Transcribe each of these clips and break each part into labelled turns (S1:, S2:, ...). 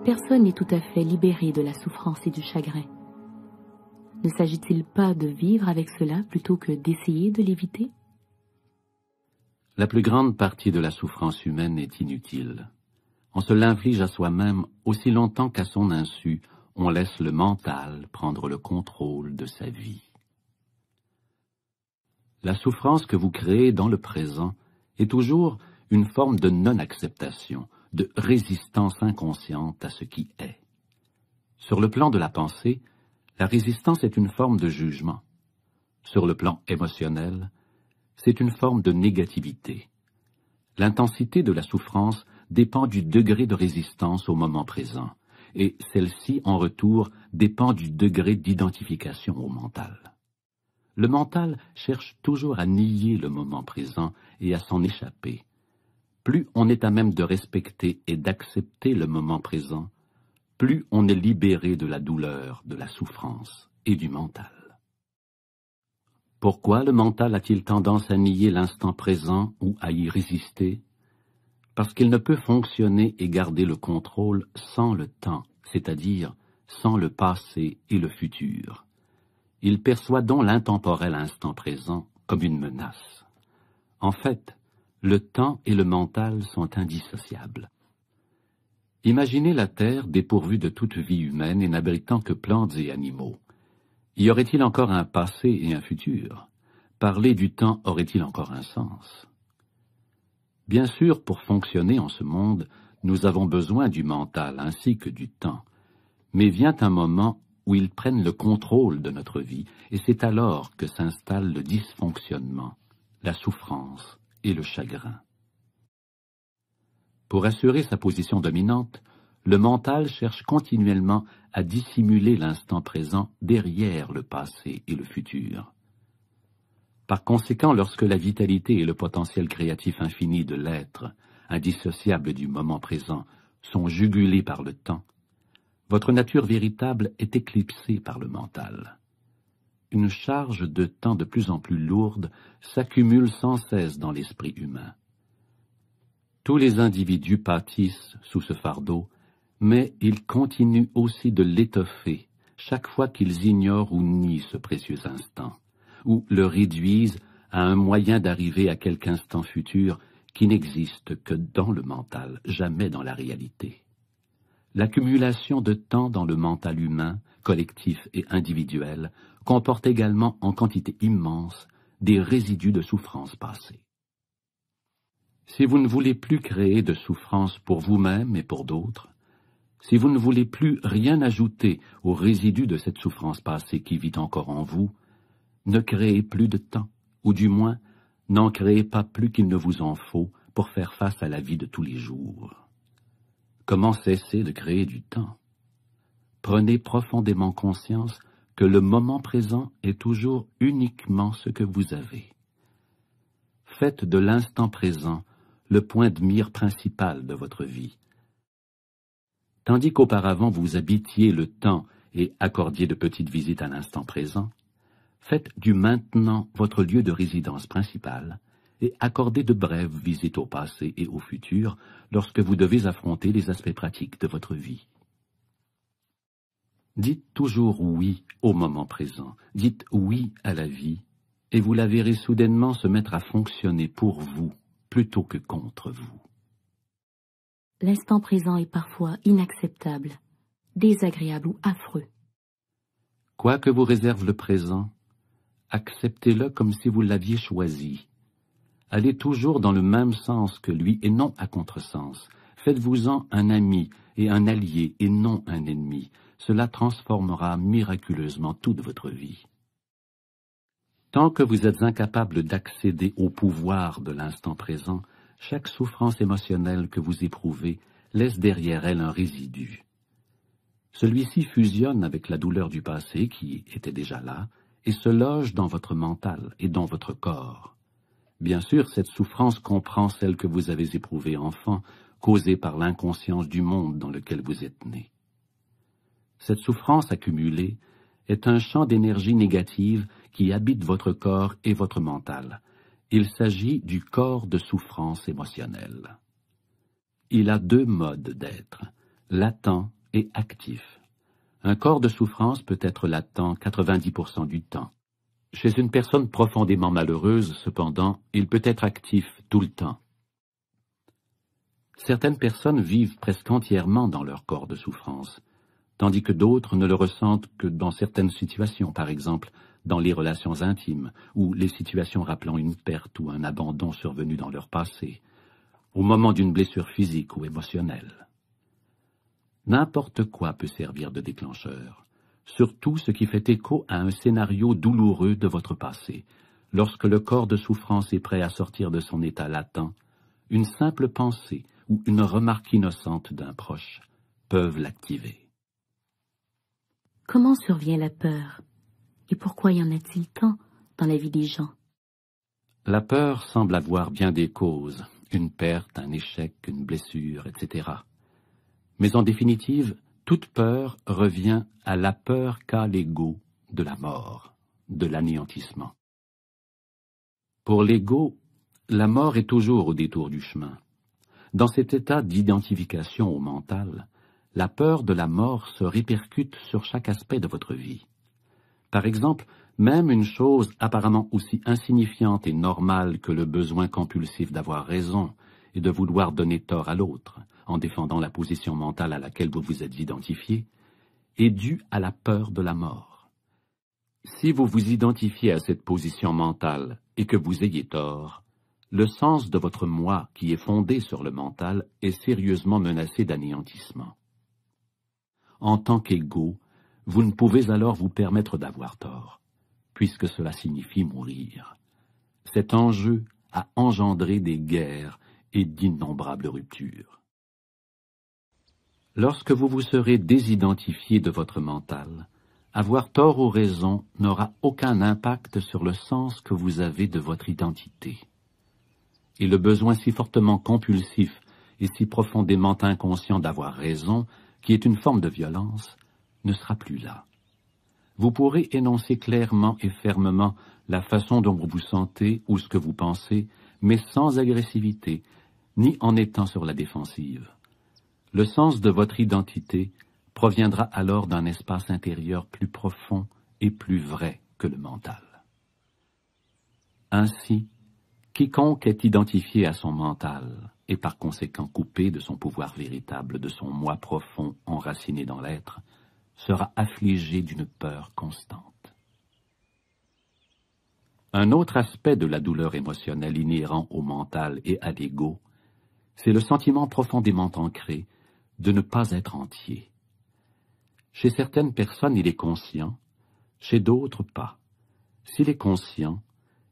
S1: Personne n'est tout à fait libéré de la souffrance et du chagrin. Ne s'agit-il pas de vivre avec cela plutôt que d'essayer de l'éviter?
S2: La plus grande partie de la souffrance humaine est inutile. On se l'inflige à soi-même aussi longtemps qu'à son insu, on laisse le mental prendre le contrôle de sa vie. La souffrance que vous créez dans le présent est toujours une forme de non-acceptation, de résistance inconsciente à ce qui est. Sur le plan de la pensée, la résistance est une forme de jugement. Sur le plan émotionnel, c'est une forme de négativité. L'intensité de la souffrance dépend du degré de résistance au moment présent, et celle-ci, en retour, dépend du degré d'identification au mental. Le mental cherche toujours à nier le moment présent et à s'en échapper. Plus on est à même de respecter et d'accepter le moment présent, plus on est libéré de la douleur, de la souffrance et du mental. Pourquoi le mental a-t-il tendance à nier l'instant présent ou à y résister? Parce qu'il ne peut fonctionner et garder le contrôle sans le temps, c'est-à-dire sans le passé et le futur. Il perçoit donc l'intemporel instant présent comme une menace. En fait, le temps et le mental sont indissociables. Imaginez la Terre dépourvue de toute vie humaine et n'abritant que plantes et animaux. Y aurait-il encore un passé et un futur? Parler du temps aurait-il encore un sens? Bien sûr, pour fonctionner en ce monde, nous avons besoin du mental ainsi que du temps. Mais vient un moment où ils prennent le contrôle de notre vie, et c'est alors que s'installe le dysfonctionnement, la souffrance et le chagrin. Pour assurer sa position dominante, le mental cherche continuellement à dissimuler l'instant présent derrière le passé et le futur. Par conséquent, lorsque la vitalité et le potentiel créatif infini de l'être, indissociable du moment présent, sont jugulés par le temps, votre nature véritable est éclipsée par le mental. Une charge de temps de plus en plus lourde s'accumule sans cesse dans l'esprit humain. Tous les individus pâtissent sous ce fardeau, mais ils continuent aussi de l'étoffer chaque fois qu'ils ignorent ou nient ce précieux instant, ou le réduisent à un moyen d'arriver à quelque instant futur qui n'existe que dans le mental, jamais dans la réalité. L'accumulation de temps dans le mental humain, collectif et individuel, comporte également en quantité immense des résidus de souffrance passée. Si vous ne voulez plus créer de souffrance pour vous-même et pour d'autres, si vous ne voulez plus rien ajouter aux résidus de cette souffrance passée qui vit encore en vous, ne créez plus de temps, ou du moins, n'en créez pas plus qu'il ne vous en faut pour faire face à la vie de tous les jours. Comment cesser de créer du temps? Prenez profondément conscience que le moment présent est toujours uniquement ce que vous avez. Faites de l'instant présent le point de mire principal de votre vie. Tandis qu'auparavant vous habitiez le temps et accordiez de petites visites à l'instant présent, faites du maintenant votre lieu de résidence principal et accordez de brèves visites au passé et au futur lorsque vous devez affronter les aspects pratiques de votre vie. Dites toujours oui au moment présent, dites oui à la vie, et vous la verrez soudainement se mettre à fonctionner pour vous plutôt que contre vous.
S1: L'instant présent est parfois inacceptable, désagréable ou affreux.
S2: Quoi que vous réserve le présent, acceptez-le comme si vous l'aviez choisi. Allez toujours dans le même sens que lui et non à contresens. Faites-vous-en un ami et un allié et non un ennemi. Cela transformera miraculeusement toute votre vie. Tant que vous êtes incapable d'accéder au pouvoir de l'instant présent, chaque souffrance émotionnelle que vous éprouvez laisse derrière elle un résidu. Celui-ci fusionne avec la douleur du passé qui était déjà là et se loge dans votre mental et dans votre corps. Bien sûr, cette souffrance comprend celle que vous avez éprouvée enfant, causée par l'inconscience du monde dans lequel vous êtes né. Cette souffrance accumulée est un champ d'énergie négative qui habite votre corps et votre mental. Il s'agit du corps de souffrance émotionnelle. Il a deux modes d'être, latent et actif. Un corps de souffrance peut être latent 90% du temps. Chez une personne profondément malheureuse, cependant, il peut être actif tout le temps. Certaines personnes vivent presque entièrement dans leur corps de souffrance, tandis que d'autres ne le ressentent que dans certaines situations, par exemple dans les relations intimes, ou les situations rappelant une perte ou un abandon survenu dans leur passé, au moment d'une blessure physique ou émotionnelle. N'importe quoi peut servir de déclencheur, surtout ce qui fait écho à un scénario douloureux de votre passé. Lorsque le corps de souffrance est prêt à sortir de son état latent, une simple pensée ou une remarque innocente d'un proche peuvent l'activer.
S1: Comment survient la peur? Et pourquoi y en a-t-il tant dans la vie des gens?
S2: La peur semble avoir bien des causes, une perte, un échec, une blessure, etc. Mais en définitive, toute peur revient à la peur qu'a l'ego de la mort, de l'anéantissement. Pour l'ego, la mort est toujours au détour du chemin. Dans cet état d'identification au mental, la peur de la mort se répercute sur chaque aspect de votre vie. Par exemple, même une chose apparemment aussi insignifiante et normale que le besoin compulsif d'avoir raison et de vouloir donner tort à l'autre, en défendant la position mentale à laquelle vous vous êtes identifié, est due à la peur de la mort. Si vous vous identifiez à cette position mentale et que vous ayez tort, le sens de votre moi, qui est fondé sur le mental, est sérieusement menacé d'anéantissement. En tant qu'ego, vous ne pouvez alors vous permettre d'avoir tort, puisque cela signifie mourir. Cet enjeu a engendré des guerres et d'innombrables ruptures. Lorsque vous vous serez désidentifié de votre mental, avoir tort ou raison n'aura aucun impact sur le sens que vous avez de votre identité. Et le besoin si fortement compulsif et si profondément inconscient d'avoir raison, qui est une forme de violence, ne sera plus là. Vous pourrez énoncer clairement et fermement la façon dont vous vous sentez ou ce que vous pensez, mais sans agressivité, ni en étant sur la défensive. Le sens de votre identité proviendra alors d'un espace intérieur plus profond et plus vrai que le mental. Ainsi, quiconque est identifié à son mental et par conséquent coupé de son pouvoir véritable, de son moi profond enraciné dans l'être, sera affligé d'une peur constante. Un autre aspect de la douleur émotionnelle inhérent au mental et à l'ego, c'est le sentiment profondément ancré de ne pas être entier. Chez certaines personnes, il est conscient, chez d'autres pas. S'il est conscient,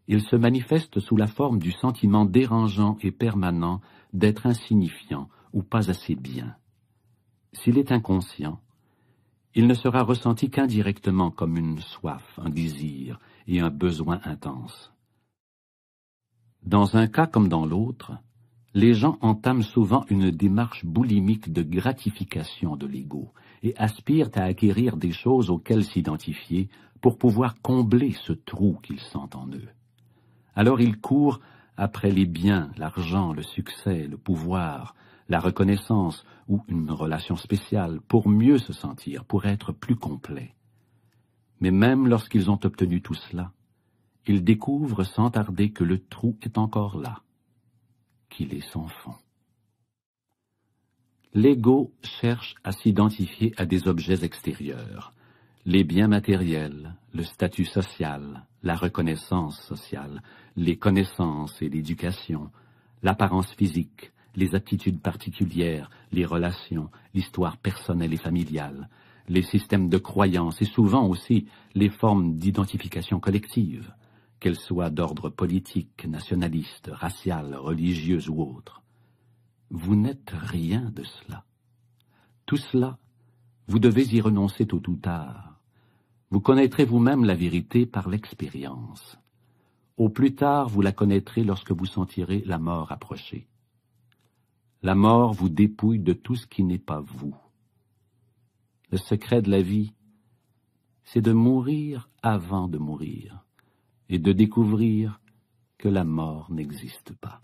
S2: il se manifeste sous la forme du sentiment dérangeant et permanent d'être insignifiant ou pas assez bien. S'il est inconscient, il ne sera ressenti qu'indirectement comme une soif, un désir et un besoin intense. Dans un cas comme dans l'autre, les gens entament souvent une démarche boulimique de gratification de l'ego et aspirent à acquérir des choses auxquelles s'identifier pour pouvoir combler ce trou qu'ils sentent en eux. Alors ils courent après les biens, l'argent, le succès, le pouvoir, la reconnaissance ou une relation spéciale pour mieux se sentir, pour être plus complets. Mais même lorsqu'ils ont obtenu tout cela, ils découvrent sans tarder que le trou est encore là, qu'il est sans fond. L'ego cherche à s'identifier à des objets extérieurs, les biens matériels, le statut social, la reconnaissance sociale, les connaissances et l'éducation, l'apparence physique, les aptitudes particulières, les relations, l'histoire personnelle et familiale, les systèmes de croyances et souvent aussi les formes d'identification collective, qu'elles soient d'ordre politique, nationaliste, racial, religieuse ou autre. Vous n'êtes rien de cela. Tout cela, vous devez y renoncer tôt ou tard. Vous connaîtrez vous-même la vérité par l'expérience. Au plus tard, vous la connaîtrez lorsque vous sentirez la mort approcher. La mort vous dépouille de tout ce qui n'est pas vous. Le secret de la vie, c'est de mourir avant de mourir et de découvrir que la mort n'existe pas.